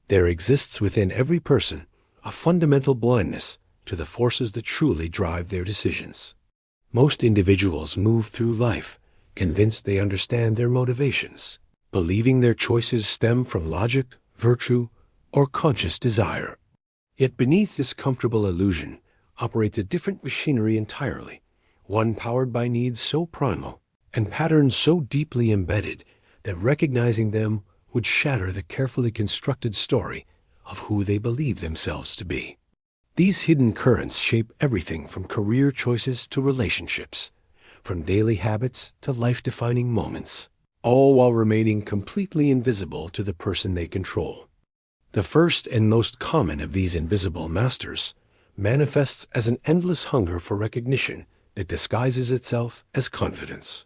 There exists within every person a fundamental blindness to the forces that truly drive their decisions. Most individuals move through life convinced they understand their motivations, believing their choices stem from logic, virtue, or conscious desire. Yet beneath this comfortable illusion operates a different machinery entirely, one powered by needs so primal and patterns so deeply embedded that recognizing them would shatter the carefully constructed story of who they believe themselves to be. These hidden currents shape everything from career choices to relationships, from daily habits to life-defining moments, all while remaining completely invisible to the person they control. The first and most common of these invisible masters manifests as an endless hunger for recognition that disguises itself as confidence.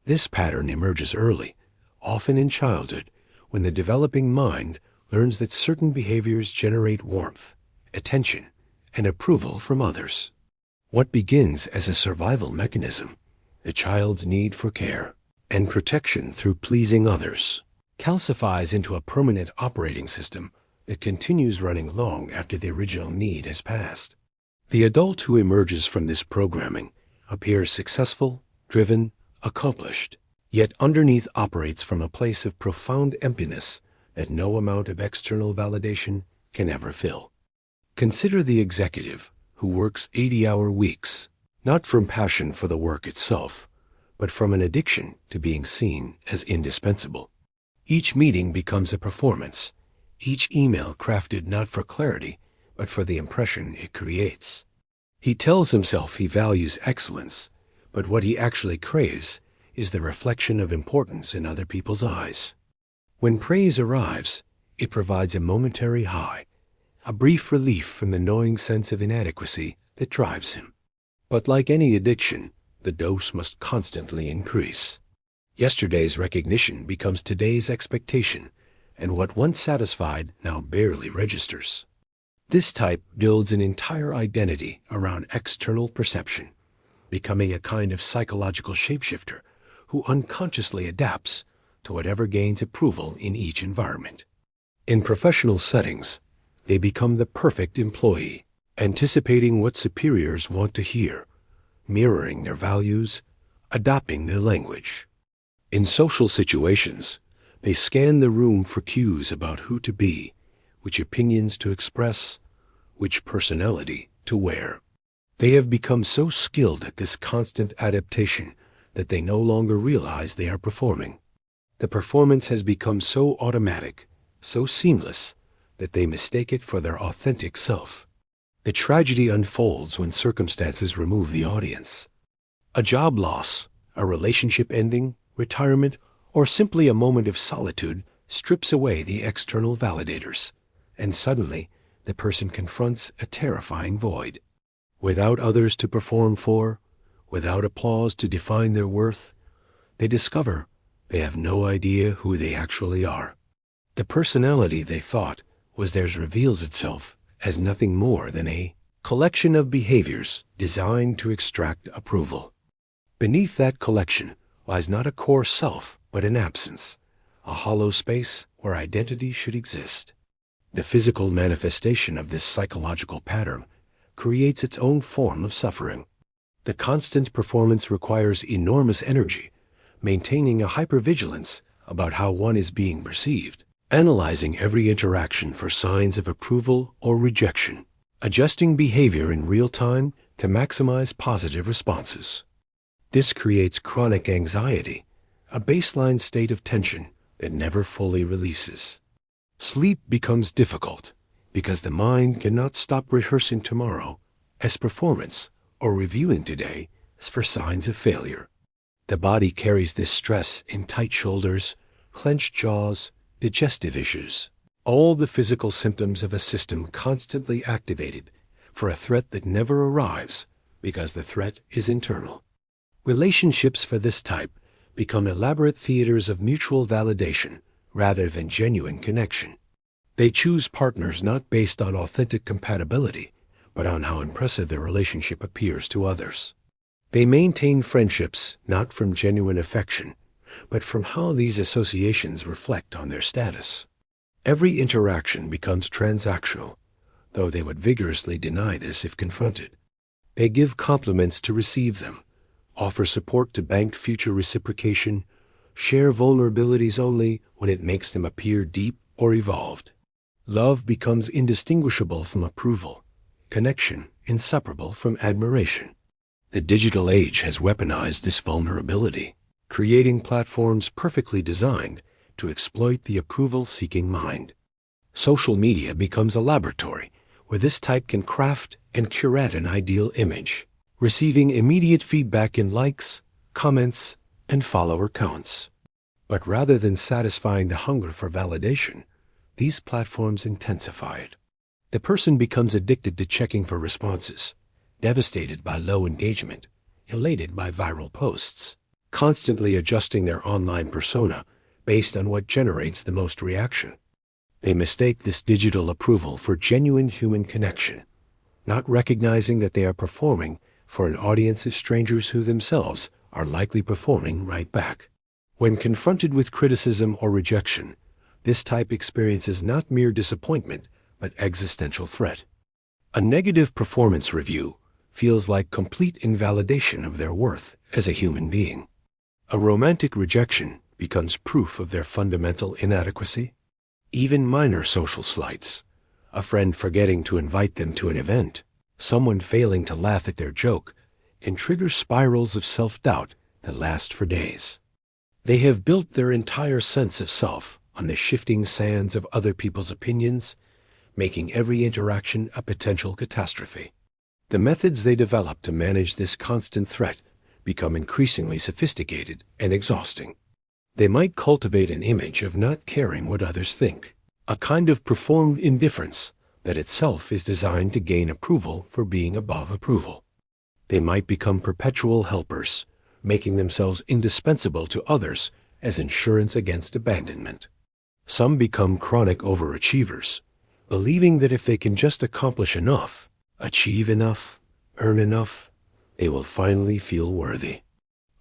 This pattern emerges early, often in childhood, when the developing mind learns that certain behaviors generate warmth, attention, and approval from others. What begins as a survival mechanism, the child's need for care and protection through pleasing others, calcifies into a permanent operating system that continues running long after the original need has passed. The adult who emerges from this programming appears successful, driven, accomplished, yet underneath operates from a place of profound emptiness that no amount of external validation can ever fill. Consider the executive who works 80-hour weeks, not from passion for the work itself, but from an addiction to being seen as indispensable. Each meeting becomes a performance, each email crafted not for clarity, but for the impression it creates. He tells himself he values excellence, but what he actually craves is the reflection of importance in other people's eyes. When praise arrives, it provides a momentary high, a brief relief from the gnawing sense of inadequacy that drives him. But like any addiction, the dose must constantly increase. Yesterday's recognition becomes today's expectation, and what once satisfied now barely registers. This type builds an entire identity around external perception, becoming a kind of psychological shapeshifter who unconsciously adapts to whatever gains approval in each environment. In professional settings, they become the perfect employee, anticipating what superiors want to hear, mirroring their values, adopting their language. In social situations, they scan the room for cues about who to be, which opinions to express, which personality to wear. They have become so skilled at this constant adaptation that they no longer realize they are performing. The performance has become so automatic, so seamless, that they mistake it for their authentic self. The tragedy unfolds when circumstances remove the audience. A job loss, a relationship ending, retirement, or simply a moment of solitude strips away the external validators, and suddenly the person confronts a terrifying void. Without others to perform for, without applause to define their worth, they discover they have no idea who they actually are. The personality they thought was theirs reveals itself as nothing more than a collection of behaviors designed to extract approval. Beneath that collection lies not a core self, but an absence, a hollow space where identity should exist. The physical manifestation of this psychological pattern creates its own form of suffering. The constant performance requires enormous energy, maintaining a hypervigilance about how one is being perceived, analyzing every interaction for signs of approval or rejection, adjusting behavior in real time to maximize positive responses. This creates chronic anxiety, a baseline state of tension that never fully releases. Sleep becomes difficult because the mind cannot stop rehearsing tomorrow as performance or reviewing today as for signs of failure. The body carries this stress in tight shoulders, clenched jaws, digestive issues, all the physical symptoms of a system constantly activated for a threat that never arrives because the threat is internal. Relationships for this type become elaborate theaters of mutual validation rather than genuine connection. They choose partners not based on authentic compatibility, but on how impressive their relationship appears to others. They maintain friendships not from genuine affection, but from how these associations reflect on their status. Every interaction becomes transactional, though they would vigorously deny this if confronted. They give compliments to receive them, offer support to bank future reciprocation, share vulnerabilities only when it makes them appear deep or evolved. Love becomes indistinguishable from approval, connection inseparable from admiration. The digital age has weaponized this vulnerability, creating platforms perfectly designed to exploit the approval-seeking mind. Social media becomes a laboratory where this type can craft and curate an ideal image, receiving immediate feedback in likes, comments, and follower counts. But rather than satisfying the hunger for validation, these platforms intensify it. The person becomes addicted to checking for responses, devastated by low engagement, elated by viral posts, constantly adjusting their online persona based on what generates the most reaction. They mistake this digital approval for genuine human connection, not recognizing that they are performing for an audience of strangers who themselves are likely performing right back. When confronted with criticism or rejection, this type experiences not mere disappointment, but existential threat. A negative performance review feels like complete invalidation of their worth as a human being. A romantic rejection becomes proof of their fundamental inadequacy. Even minor social slights, a friend forgetting to invite them to an event, someone failing to laugh at their joke, can trigger spirals of self-doubt that last for days. They have built their entire sense of self on the shifting sands of other people's opinions, making every interaction a potential catastrophe. The methods they develop to manage this constant threat become increasingly sophisticated and exhausting. They might cultivate an image of not caring what others think, a kind of performed indifference that itself is designed to gain approval for being above approval. They might become perpetual helpers, making themselves indispensable to others as insurance against abandonment. Some become chronic overachievers, believing that if they can just accomplish enough, achieve enough, earn enough, they will finally feel worthy.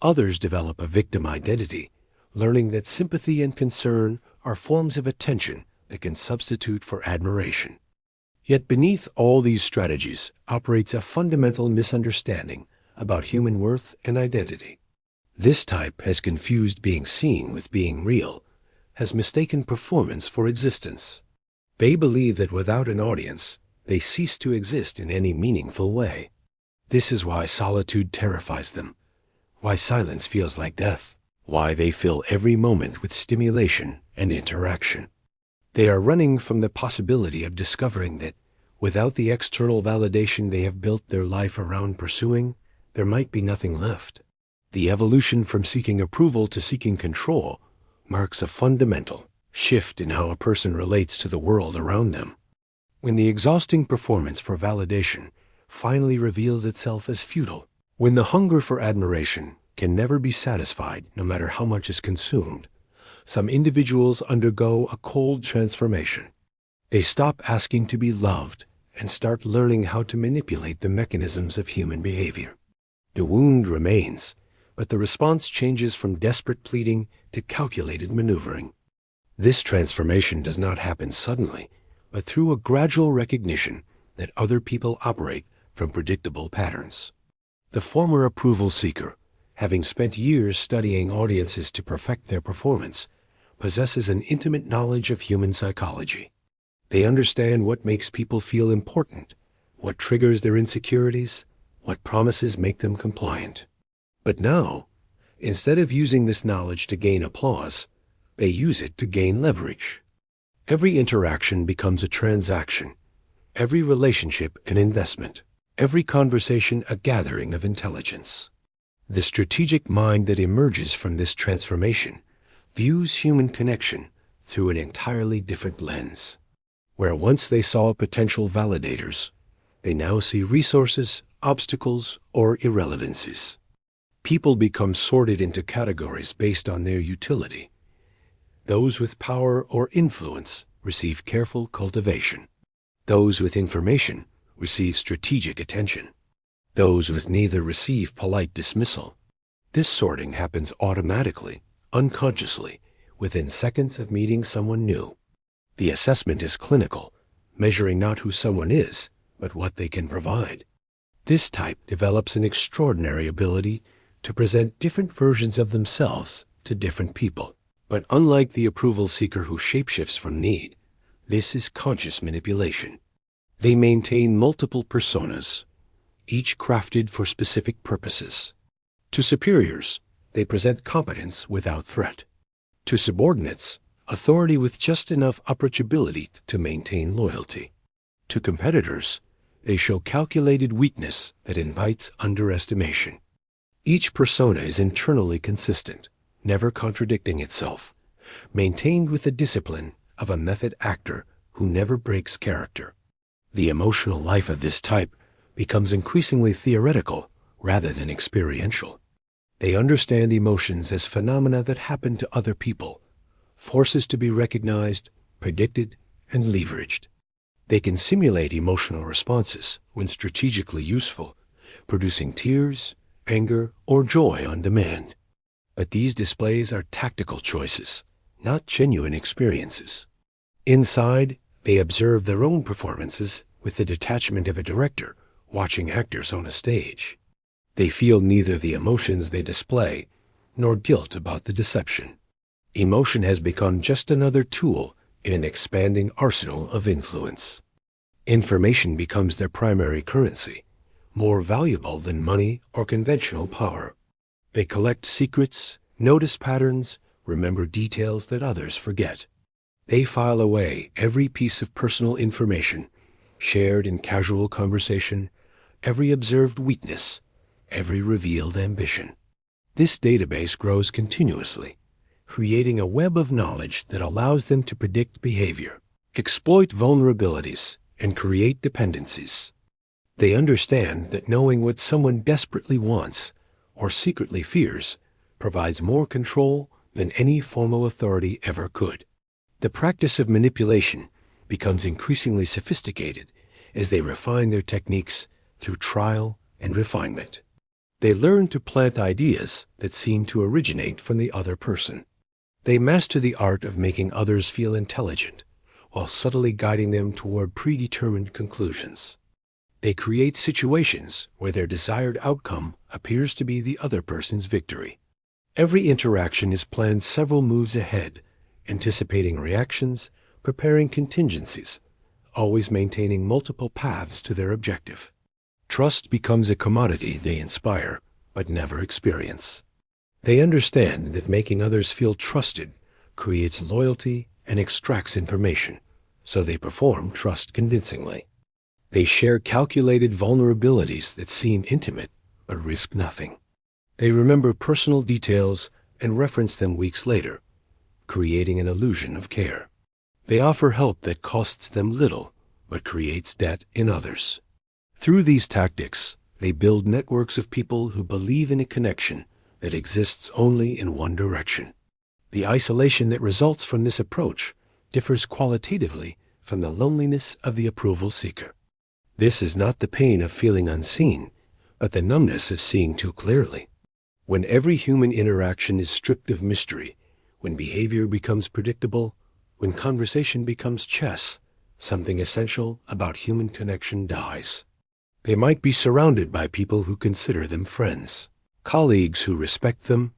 Others develop a victim identity, learning that sympathy and concern are forms of attention that can substitute for admiration. Yet beneath all these strategies operates a fundamental misunderstanding about human worth and identity. This type has confused being seen with being real, has mistaken performance for existence. They believe that without an audience, they cease to exist in any meaningful way. This is why solitude terrifies them, why silence feels like death, why they fill every moment with stimulation and interaction. They are running from the possibility of discovering that, without the external validation they have built their life around pursuing, there might be nothing left. The evolution from seeking approval to seeking control marks a fundamental shift in how a person relates to the world around them. When the exhausting performance for validation finally reveals itself as futile, when the hunger for admiration can never be satisfied no matter how much is consumed, some individuals undergo a cold transformation. They stop asking to be loved and start learning how to manipulate the mechanisms of human behavior. The wound remains, but the response changes from desperate pleading to calculated maneuvering. This transformation does not happen suddenly, but through a gradual recognition that other people operate from predictable patterns. The former approval seeker, having spent years studying audiences to perfect their performance, possesses an intimate knowledge of human psychology. They understand what makes people feel important, what triggers their insecurities, what promises make them compliant. But now, instead of using this knowledge to gain applause, they use it to gain leverage. Every interaction becomes a transaction, every relationship an investment, every conversation a gathering of intelligence. The strategic mind that emerges from this transformation views human connection through an entirely different lens. Where once they saw potential validators, they now see resources, obstacles, or irrelevancies. People become sorted into categories based on their utility. Those with power or influence receive careful cultivation. Those with information receive strategic attention. Those with neither receive polite dismissal. This sorting happens automatically, unconsciously, within seconds of meeting someone new. The assessment is clinical, measuring not who someone is, but what they can provide. This type develops an extraordinary ability to present different versions of themselves to different people. But unlike the approval seeker who shapeshifts from need, this is conscious manipulation. They maintain multiple personas, each crafted for specific purposes. To superiors, they present competence without threat. To subordinates, authority with just enough approachability to maintain loyalty. To competitors, they show calculated weakness that invites underestimation. Each persona is internally consistent, never contradicting itself, maintained with the discipline of a method actor who never breaks character. The emotional life of this type becomes increasingly theoretical rather than experiential. They understand emotions as phenomena that happen to other people, forces to be recognized, predicted, and leveraged. They can simulate emotional responses when strategically useful, producing tears, anger, or joy on demand. But these displays are tactical choices, not genuine experiences. Inside, they observe their own performances with the detachment of a director watching actors on a stage. They feel neither the emotions they display nor guilt about the deception. Emotion has become just another tool in an expanding arsenal of influence. Information becomes their primary currency, more valuable than money or conventional power. They collect secrets, notice patterns, remember details that others forget. They file away every piece of personal information, shared in casual conversation, every observed weakness, every revealed ambition. This database grows continuously, creating a web of knowledge that allows them to predict behavior, exploit vulnerabilities, and create dependencies. They understand that knowing what someone desperately wants or secretly fears provides more control than any formal authority ever could. The practice of manipulation becomes increasingly sophisticated as they refine their techniques through trial and refinement. They learn to plant ideas that seem to originate from the other person. They master the art of making others feel intelligent while subtly guiding them toward predetermined conclusions. They create situations where their desired outcome appears to be the other person's victory. Every interaction is planned several moves ahead, anticipating reactions, preparing contingencies, always maintaining multiple paths to their objective. Trust becomes a commodity they inspire, but never experience. They understand that making others feel trusted creates loyalty and extracts information, so they perform trust convincingly. They share calculated vulnerabilities that seem intimate, but risk nothing. They remember personal details and reference them weeks later, creating an illusion of care. They offer help that costs them little, but creates debt in others. Through these tactics, they build networks of people who believe in a connection that exists only in one direction. The isolation that results from this approach differs qualitatively from the loneliness of the approval seeker. This is not the pain of feeling unseen, but the numbness of seeing too clearly. When every human interaction is stripped of mystery, when behavior becomes predictable, when conversation becomes chess, something essential about human connection dies. They might be surrounded by people who consider them friends, colleagues who respect them,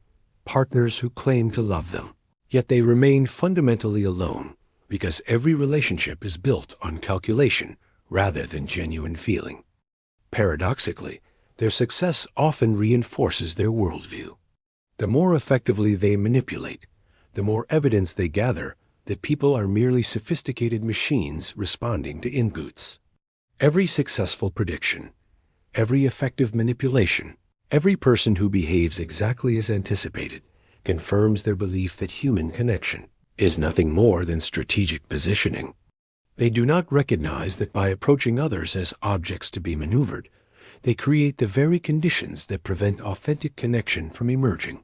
partners who claim to love them. Yet they remain fundamentally alone because every relationship is built on calculation rather than genuine feeling. Paradoxically, their success often reinforces their worldview. The more effectively they manipulate, the more evidence they gather that people are merely sophisticated machines responding to inputs. Every successful prediction, every effective manipulation, every person who behaves exactly as anticipated confirms their belief that human connection is nothing more than strategic positioning. They do not recognize that by approaching others as objects to be maneuvered, they create the very conditions that prevent authentic connection from emerging.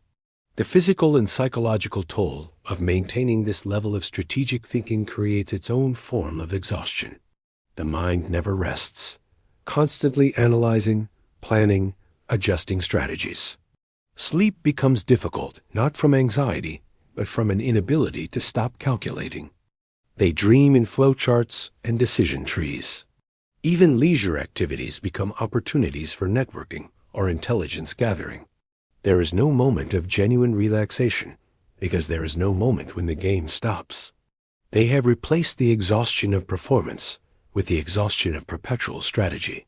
The physical and psychological toll of maintaining this level of strategic thinking creates its own form of exhaustion. The mind never rests, constantly analyzing, planning, adjusting strategies. Sleep becomes difficult not from anxiety, but from an inability to stop calculating. They dream in flowcharts and decision trees. Even leisure activities become opportunities for networking or intelligence gathering. There is no moment of genuine relaxation because there is no moment when the game stops. They have replaced the exhaustion of performance with the exhaustion of perpetual strategy.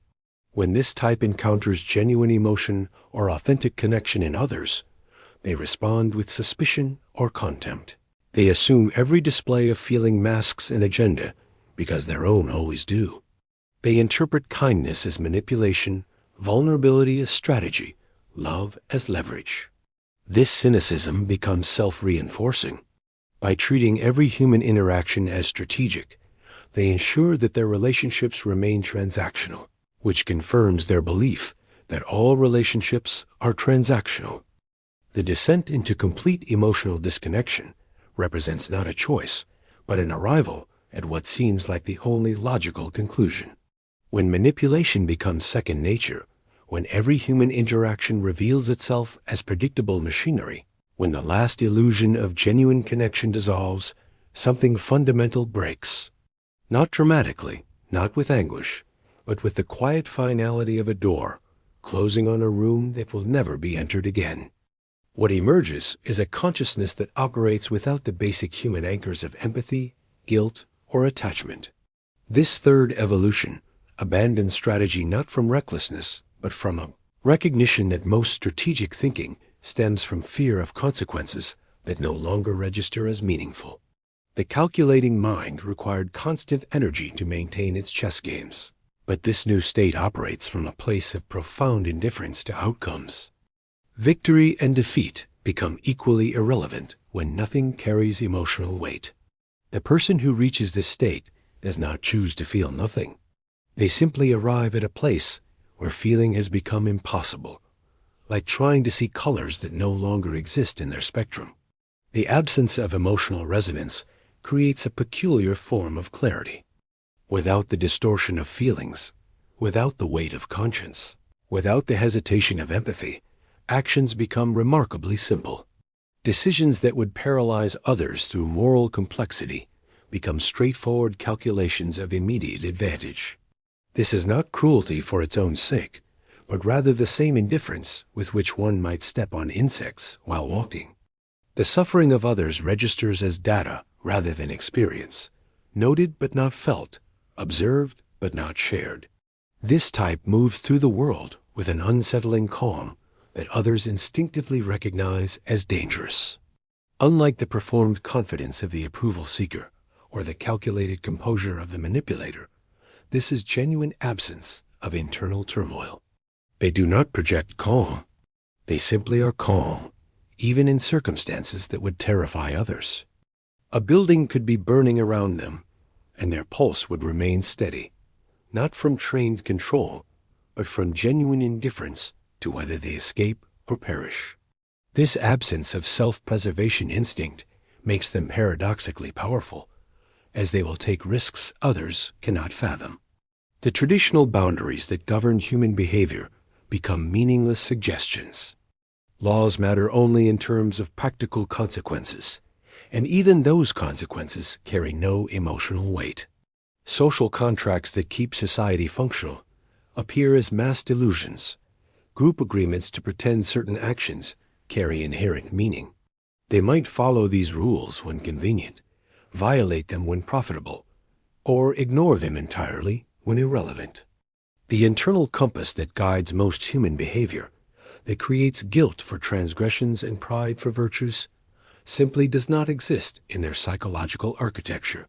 When this type encounters genuine emotion or authentic connection in others, they respond with suspicion or contempt. They assume every display of feeling masks an agenda because their own always do. They interpret kindness as manipulation, vulnerability as strategy, love as leverage. This cynicism becomes self-reinforcing. By treating every human interaction as strategic, they ensure that their relationships remain transactional, which confirms their belief that all relationships are transactional. The descent into complete emotional disconnection represents not a choice, but an arrival at what seems like the only logical conclusion. When manipulation becomes second nature, when every human interaction reveals itself as predictable machinery, when the last illusion of genuine connection dissolves, something fundamental breaks. Not dramatically, not with anguish, but with the quiet finality of a door closing on a room that will never be entered again. What emerges is a consciousness that operates without the basic human anchors of empathy, guilt, or attachment. This third evolution abandons strategy not from recklessness, but from a recognition that most strategic thinking stems from fear of consequences that no longer register as meaningful. The calculating mind required constant energy to maintain its chess games, but this new state operates from a place of profound indifference to outcomes. Victory and defeat become equally irrelevant when nothing carries emotional weight. The person who reaches this state does not choose to feel nothing. They simply arrive at a place where feeling has become impossible, like trying to see colors that no longer exist in their spectrum. The absence of emotional resonance creates a peculiar form of clarity. Without the distortion of feelings, without the weight of conscience, without the hesitation of empathy, actions become remarkably simple. Decisions that would paralyze others through moral complexity become straightforward calculations of immediate advantage. This is not cruelty for its own sake, but rather the same indifference with which one might step on insects while walking. The suffering of others registers as data rather than experience, noted but not felt, observed but not shared. This type moves through the world with an unsettling calm that others instinctively recognize as dangerous. Unlike the performed confidence of the approval seeker or the calculated composure of the manipulator, this is genuine absence of internal turmoil. They do not project calm. They simply are calm, even in circumstances that would terrify others. A building could be burning around them, and their pulse would remain steady, not from trained control, but from genuine indifference to whether they escape or perish. This absence of self-preservation instinct makes them paradoxically powerful, as they will take risks others cannot fathom. The traditional boundaries that govern human behavior become meaningless suggestions. Laws matter only in terms of practical consequences, and even those consequences carry no emotional weight. Social contracts that keep society functional appear as mass delusions. Group agreements to pretend certain actions carry inherent meaning. They might follow these rules when convenient, violate them when profitable, or ignore them entirely when irrelevant. The internal compass that guides most human behavior, that creates guilt for transgressions and pride for virtues, simply does not exist in their psychological architecture.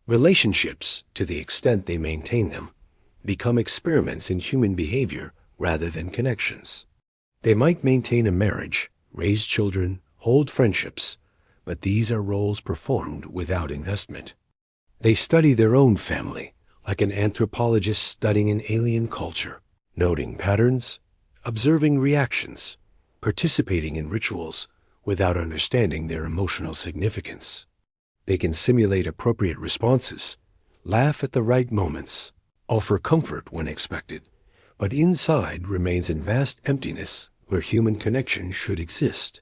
Relationships, to the extent they maintain them, become experiments in human behavior rather than connections. They might maintain a marriage, raise children, hold friendships, but these are roles performed without investment. They study their own family, like an anthropologist studying an alien culture, noting patterns, observing reactions, participating in rituals without understanding their emotional significance. They can simulate appropriate responses, laugh at the right moments, offer comfort when expected, but inside remains in vast emptiness where human connection should exist.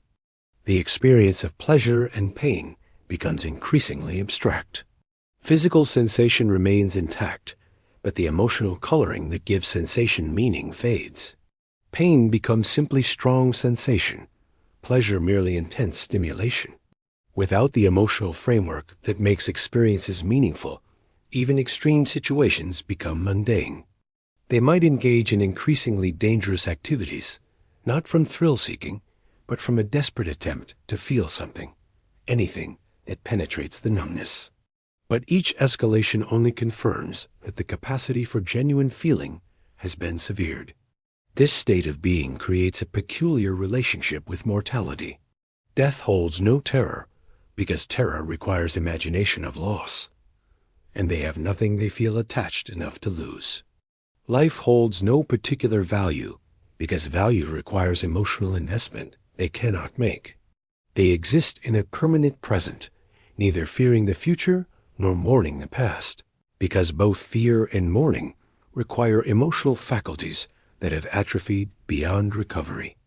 The experience of pleasure and pain becomes increasingly abstract. Physical sensation remains intact, but the emotional coloring that gives sensation meaning fades. Pain becomes simply strong sensation, pleasure merely intense stimulation. Without the emotional framework that makes experiences meaningful, even extreme situations become mundane. They might engage in increasingly dangerous activities, not from thrill-seeking, but from a desperate attempt to feel something, anything that penetrates the numbness. But each escalation only confirms that the capacity for genuine feeling has been severed. This state of being creates a peculiar relationship with mortality. Death holds no terror, because terror requires imagination of loss, and they have nothing they feel attached enough to lose. Life holds no particular value, because value requires emotional investment they cannot make. They exist in a permanent present, neither fearing the future nor mourning the past, because both fear and mourning require emotional faculties that have atrophied beyond recovery.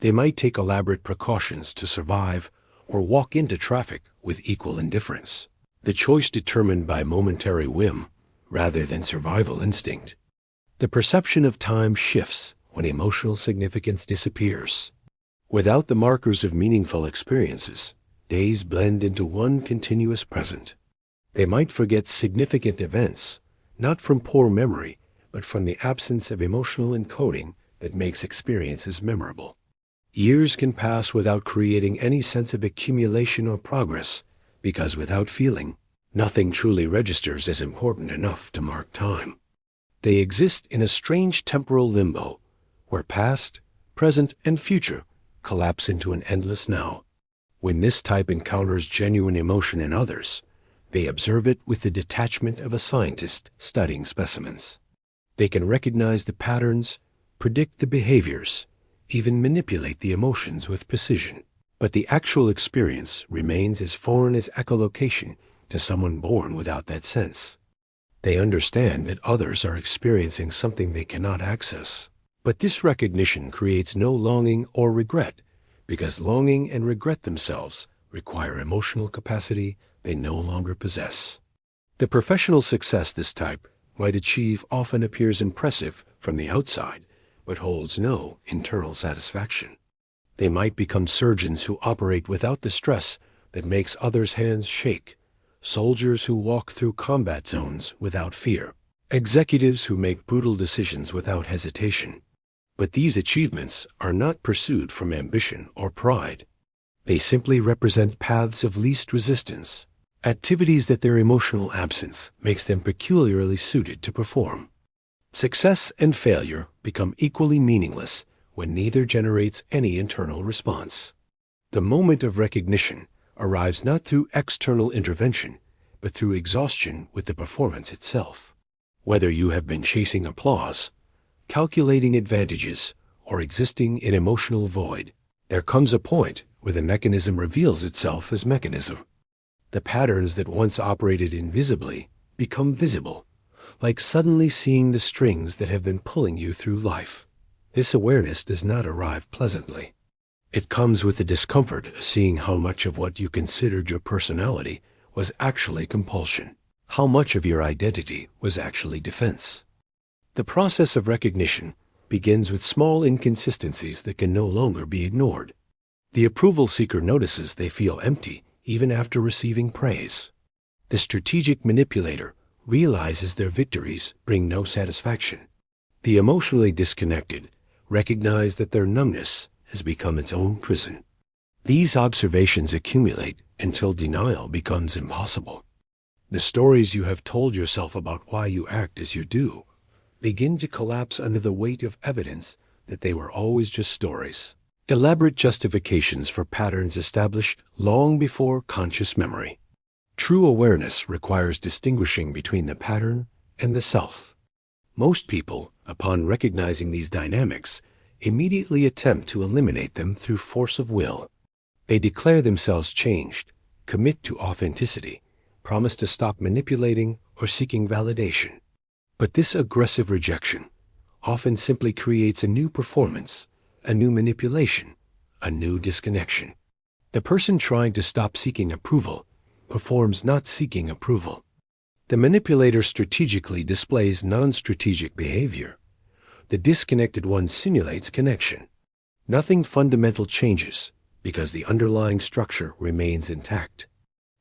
They might take elaborate precautions to survive or walk into traffic with equal indifference, the choice determined by momentary whim rather than survival instinct. The perception of time shifts when emotional significance disappears. Without the markers of meaningful experiences, days blend into one continuous present. They might forget significant events, not from poor memory, but from the absence of emotional encoding that makes experiences memorable. Years can pass without creating any sense of accumulation or progress, because without feeling, nothing truly registers as important enough to mark time. They exist in a strange temporal limbo, where past, present, and future collapse into an endless now. When this type encounters genuine emotion in others, they observe it with the detachment of a scientist studying specimens. They can recognize the patterns, predict the behaviors, even manipulate the emotions with precision. But the actual experience remains as foreign as echolocation to someone born without that sense. They understand that others are experiencing something they cannot access. But this recognition creates no longing or regret, because longing and regret themselves require emotional capacity they no longer possess. The professional success this type might achieve often appears impressive from the outside, but holds no internal satisfaction. They might become surgeons who operate without the stress that makes others' hands shake, soldiers who walk through combat zones without fear, executives who make brutal decisions without hesitation. But these achievements are not pursued from ambition or pride. They simply represent paths of least resistance, activities that their emotional absence makes them peculiarly suited to perform. Success and failure become equally meaningless when neither generates any internal response. The moment of recognition arrives not through external intervention, but through exhaustion with the performance itself. Whether you have been chasing applause, calculating advantages, or existing in emotional void, there comes a point where the mechanism reveals itself as mechanism. The patterns that once operated invisibly become visible, like suddenly seeing the strings that have been pulling you through life. This awareness does not arrive pleasantly. It comes with the discomfort of seeing how much of what you considered your personality was actually compulsion, how much of your identity was actually defense. The process of recognition begins with small inconsistencies that can no longer be ignored. The approval seeker notices they feel empty even after receiving praise. The strategic manipulator realizes their victories bring no satisfaction. The emotionally disconnected recognize that their numbness has become its own prison. These observations accumulate until denial becomes impossible. The stories you have told yourself about why you act as you do begin to collapse under the weight of evidence that they were always just stories, elaborate justifications for patterns established long before conscious memory. True awareness requires distinguishing between the pattern and the self. Most people, upon recognizing these dynamics, immediately attempt to eliminate them through force of will. They declare themselves changed, commit to authenticity, promise to stop manipulating or seeking validation. But this aggressive rejection often simply creates a new performance, a new manipulation, a new disconnection. The person trying to stop seeking approval performs not seeking approval. The manipulator strategically displays non-strategic behavior. The disconnected one simulates connection. Nothing fundamental changes because the underlying structure remains intact.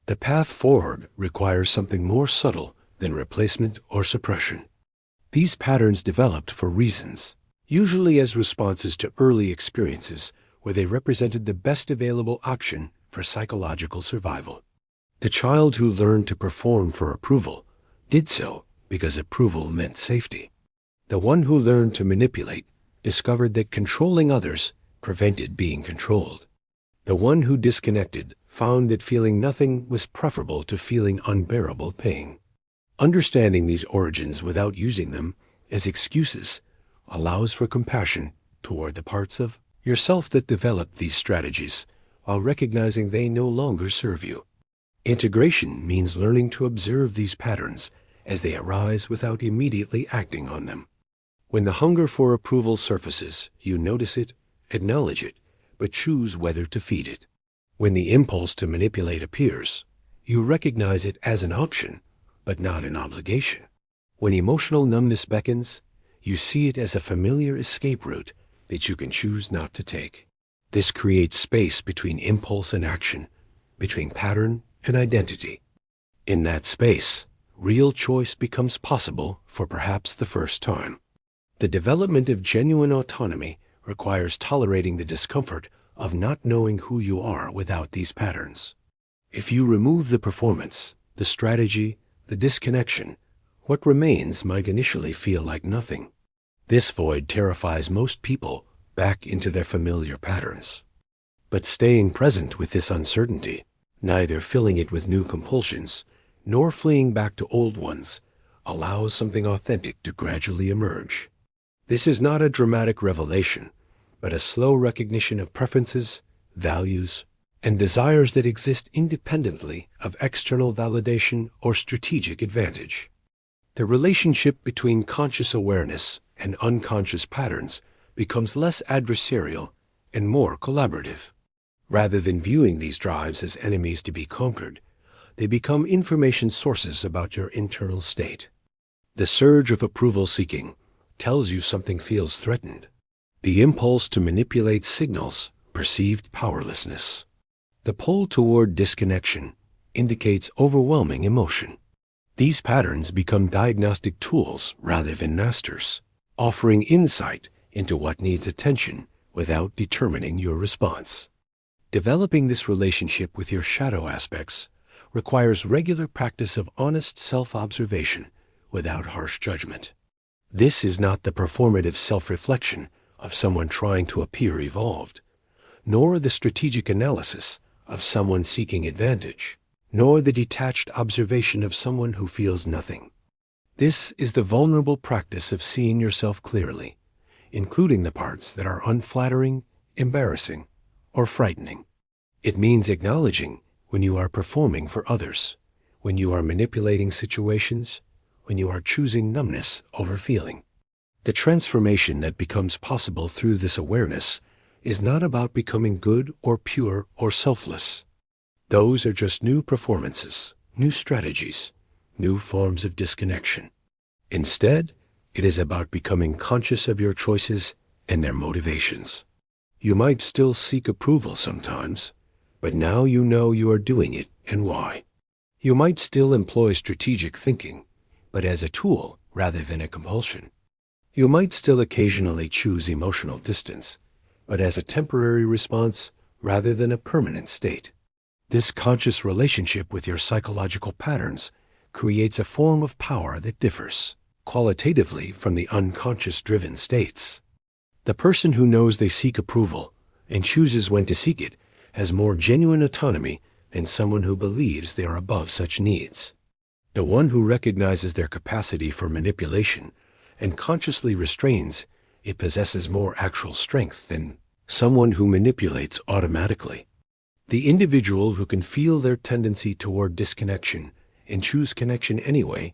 The path forward requires something more subtle than replacement or suppression. These patterns developed for reasons, usually as responses to early experiences where they represented the best available option for psychological survival. The child who learned to perform for approval did so because approval meant safety. The one who learned to manipulate discovered that controlling others prevented being controlled. The one who disconnected found that feeling nothing was preferable to feeling unbearable pain. Understanding these origins without using them as excuses allows for compassion toward the parts of yourself that developed these strategies while recognizing they no longer serve you. Integration means learning to observe these patterns as they arise without immediately acting on them. When the hunger for approval surfaces, you notice it, acknowledge it, but choose whether to feed it. When the impulse to manipulate appears, you recognize it as an option, but not an obligation. When emotional numbness beckons, you see it as a familiar escape route that you can choose not to take. This creates space between impulse and action, between pattern and identity. In that space, real choice becomes possible for perhaps the first time. The development of genuine autonomy requires tolerating the discomfort of not knowing who you are without these patterns. If you remove the performance, the strategy, the disconnection, what remains might initially feel like nothing. This void terrifies most people back into their familiar patterns. But staying present with this uncertainty, neither filling it with new compulsions, nor fleeing back to old ones, allows something authentic to gradually emerge. This is not a dramatic revelation, but a slow recognition of preferences, values, and desires that exist independently of external validation or strategic advantage. The relationship between conscious awareness and unconscious patterns becomes less adversarial and more collaborative. Rather than viewing these drives as enemies to be conquered, they become information sources about your internal state. The surge of approval seeking tells you something feels threatened. The impulse to manipulate signals perceived powerlessness. The pull toward disconnection indicates overwhelming emotion. These patterns become diagnostic tools rather than masters, offering insight into what needs attention without determining your response. Developing this relationship with your shadow aspects requires regular practice of honest self-observation without harsh judgment. This is not the performative self-reflection of someone trying to appear evolved, nor the strategic analysis of someone seeking advantage, nor the detached observation of someone who feels nothing. This is the vulnerable practice of seeing yourself clearly, including the parts that are unflattering, embarrassing, or frightening. It means acknowledging when you are performing for others, when you are manipulating situations, when you are choosing numbness over feeling. The transformation that becomes possible through this awareness is not about becoming good or pure or selfless. Those are just new performances, new strategies, new forms of disconnection. Instead, it is about becoming conscious of your choices and their motivations. You might still seek approval sometimes, but now you know you are doing it and why. You might still employ strategic thinking, but as a tool rather than a compulsion. You might still occasionally choose emotional distance, but as a temporary response rather than a permanent state. This conscious relationship with your psychological patterns creates a form of power that differs qualitatively from the unconscious-driven states. The person who knows they seek approval and chooses when to seek it has more genuine autonomy than someone who believes they are above such needs. The one who recognizes their capacity for manipulation and consciously restrains it possesses more actual strength than someone who manipulates automatically. The individual who can feel their tendency toward disconnection and choose connection anyway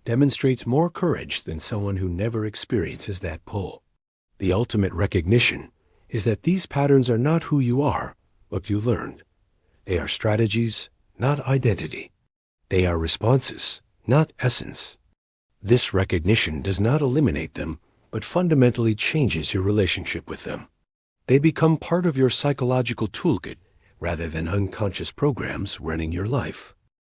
demonstrates more courage than someone who never experiences that pull. The ultimate recognition is that these patterns are not who you are, but you learned. They are strategies, not identity. They are responses, not essence. This recognition does not eliminate them, but fundamentally changes your relationship with them. They become part of your psychological toolkit rather than unconscious programs running your life.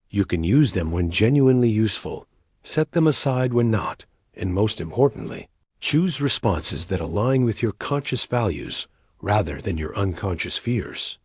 You can use them when genuinely useful, set them aside when not, and most importantly, choose responses that align with your conscious values rather than your unconscious fears.